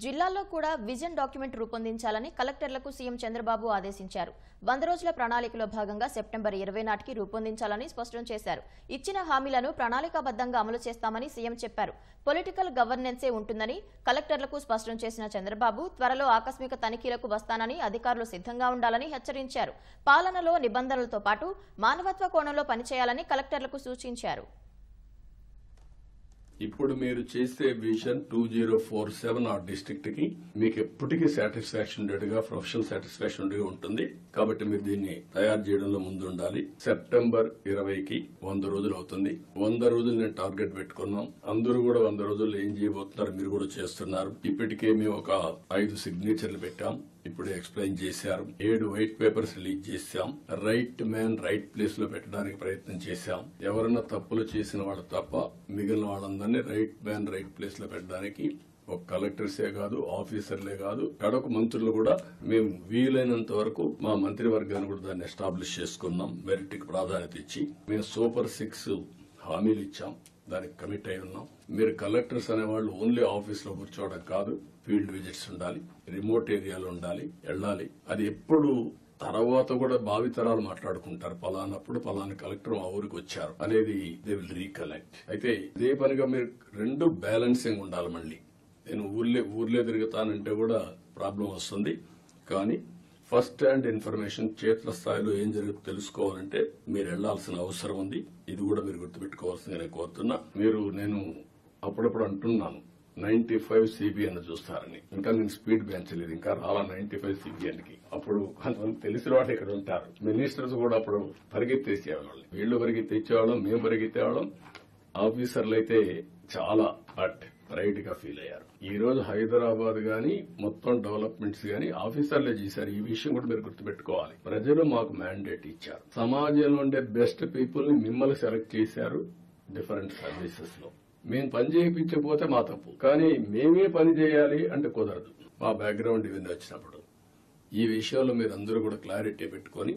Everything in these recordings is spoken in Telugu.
జిల్లాల్లో కూడా విజన్ డాక్యుమెంట్ రూపొందించాలని కలెక్టర్లకు సీఎం చంద్రబాబు ఆదేశించారు. 100 రోజుల ప్రణాళికలో భాగంగా సెప్టెంబర్ 20 నాటికి రూపొందించాలని స్పష్టం చేశారు. ఇచ్చిన హామీలను ప్రణాళికాబద్ధంగా అమలు చేస్తామని సీఎం చెప్పారు. పొలిటికల్ గవర్నెన్సే ఉంటుందని కలెక్టర్లకు స్పష్టం చేసిన చంద్రబాబు త్వరలో ఆకస్మిక తనిఖీలకు వస్తానని అధికారులు సిద్ధంగా ఉండాలని హెచ్చరించారు. పాలనలో నిబంధనలతో పాటు మానవత్వ కోణంలో పనిచేయాలని కలెక్టర్లకు సూచించారు. ఇప్పుడు మీరు చేసే విజన్ 2047 ఆ డిస్ట్రిక్ట్ కి మీకు ఎప్పటికీ సాటిస్ఫాక్షన్ గా ప్రొఫెషనల్ సాటిస్ఫాక్షన్ ఉంటుంది. కాబట్టి మీరు దీన్ని తయారు చేయడంలో ముందు ఉండాలి. సెప్టెంబర్ 20కి 100 రోజులు అవుతుంది. 100 రోజులు నేను టార్గెట్ పెట్టుకున్నాం. అందరూ కూడా 100 రోజుల్లో ఏం చేయబోతున్నారు మీరు కూడా చేస్తున్నారు. ఇప్పటికే మేము ఒక 5 సిగ్నేచర్లు పెట్టాం. ఇప్పుడే ఎక్స్ప్లెయిన్ చేశారు. 7 వైట్ పేపర్స్ రిలీజ్ చేశాం. రైట్ మ్యాన్ రైట్ ప్లేస్ లో పెట్టడానికి ప్రయత్నం చేశాం. ఎవరన్నా తప్పులు చేసిన వాళ్ళు తప్ప మిగిలిన వాళ్ళందరినీ రైట్ మ్యాన్ రైట్ ప్లేస్ లో పెట్టడానికి ఒక కలెక్టర్సే కాదు, ఆఫీసర్లే కాదు, కడకు మంత్రులు కూడా మేము వీలైనంత వరకు మా మంత్రివర్గాన్ని కూడా దాన్ని ఎస్టాబ్లిష్ చేసుకున్నాం. మెరిట్ కి ప్రాధాన్యత ఇచ్చి మేము సూపర్ 6 హామీలు ఇచ్చాం. దానికి కమిట్ అయి ఉన్నాం. మీరు కలెక్టర్స్ అనేవాళ్ళు ఓన్లీ ఆఫీస్ లో కూర్చోవడం కాదు, ఫీల్డ్ విజిట్స్ ఉండాలి, రిమోట్ ఏరియాలో ఉండాలి, వెళ్ళాలి. అది ఎప్పుడు తర్వాత కూడా భావితరాలు మాట్లాడుకుంటారు. పలానప్పుడు పలానా కలెక్టర్ మా ఊరికి వచ్చారు అనేది దే విల్ రీకలెక్ట్. అయితే ఇదే పనిగా మీరు రెండు బ్యాలెన్సింగ్ ఉండాలి. మళ్ళీ నేను ఊర్లే తిరుగుతానంటే కూడా ప్రాబ్లం వస్తుంది. కానీ ఫస్ట్ హ్యాండ్ ఇన్ఫర్మేషన్ చేతుల స్థాయిలో ఏం జరుగుతుందో తెలుసుకోవాలంటే మీరు వెళ్లాల్సిన అవసరం ఉంది. ఇది కూడా మీరు గుర్తుపెట్టుకోవాల్సింది నేను కోరుతున్నా. నేను అప్పుడప్పుడు అంటున్నాను 95 సిబిఎన్ చూస్తారని. ఇంకా నేను స్పీడ్ పెంచలేదు, ఇంకా రాలా 95 సిబిఎన్ కి. అప్పుడు కొంతమంది తెలిసిన వాళ్ళు ఇక్కడ ఉంటారు. మినిస్టర్స్ కూడా అప్పుడు పరిగెత్తేసేవాళ్ళు. వీళ్లు పరిగెత్తేవాళ్ళం, మేము పరిగెత్తేవాళ్ళం. ఆఫీసర్లు అయితే చాలా ప్రైడ్ గా ఫీల్ అయ్యారు. ఈ రోజు హైదరాబాద్ గాని మొత్తం డెవలప్మెంట్స్ గాని ఆఫీసర్లే చేశారు. ఈ విషయం కూడా మీరు గుర్తుపెట్టుకోవాలి. ప్రజలు మాకు మ్యాండేట్ ఇచ్చారు. సమాజంలో ఉండే బెస్ట్ పీపుల్ ని మిమ్మల్ని సెలెక్ట్ చేశారు డిఫరెంట్ సర్వీసెస్ లో. మేము పని చేయించకపోతే మా తప్పు, కానీ మేమే పని చేయాలి అంటే కుదరదు. మా బ్యాక్గ్రౌండ్ ఇవన్నీ వచ్చినప్పుడు ఈ విషయంలో మీరందరూ కూడా క్లారిటీ పెట్టుకుని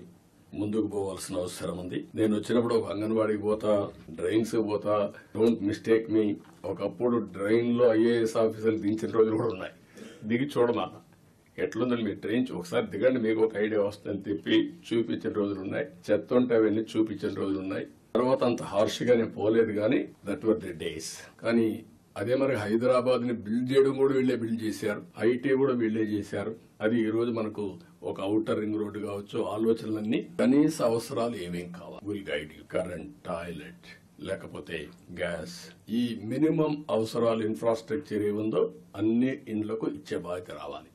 ముందుకు పోవాల్సిన అవసరం ఉంది. నేను వచ్చినప్పుడు ఒక అంగన్వాడీకి పోతా, డ్రైన్స్ పోతా. డోంట్ మిస్టేక్ మీ. ఒకప్పుడు డ్రైన్ లో ఐఏఎస్ ఆఫీసర్లు దించిన రోజులు కూడా ఉన్నాయి. దిగి చూడమా ఎట్లుందని మీరు ట్రైన్ ఒకసారి దిగండి, మీకు ఒక ఐడియా వస్తుందని తిప్పి చూపించిన రోజులు ఉన్నాయి. చెత్త ఉంటే అవన్నీ చూపించిన రోజులు ఉన్నాయి. తర్వాత అంత హార్ష్ గా నేను పోలేదు, కానీ దట్ వర్ ది డేస్. కానీ అదే మరి హైదరాబాద్ ని బిల్డ్ చేయడం కూడా వీళ్లే బిల్డ్ చేశారు. ఐటీ కూడా వీళ్లే చేశారు. అది ఈ రోజు మనకు ఒక ఔటర్ రింగ్ రోడ్డు కావచ్చు. ఆలోచనలన్నీ కనీస అవసరాలు ఏమేం కావాలి, will guide you. Current, toilet, లేకపోతే గ్యాస్, ఈ మినిమం అవసరాలు ఇన్ఫ్రాస్ట్రక్చర్ ఏముందో అన్ని ఇండ్లకు ఇచ్చే బాధ్యత రావాలి.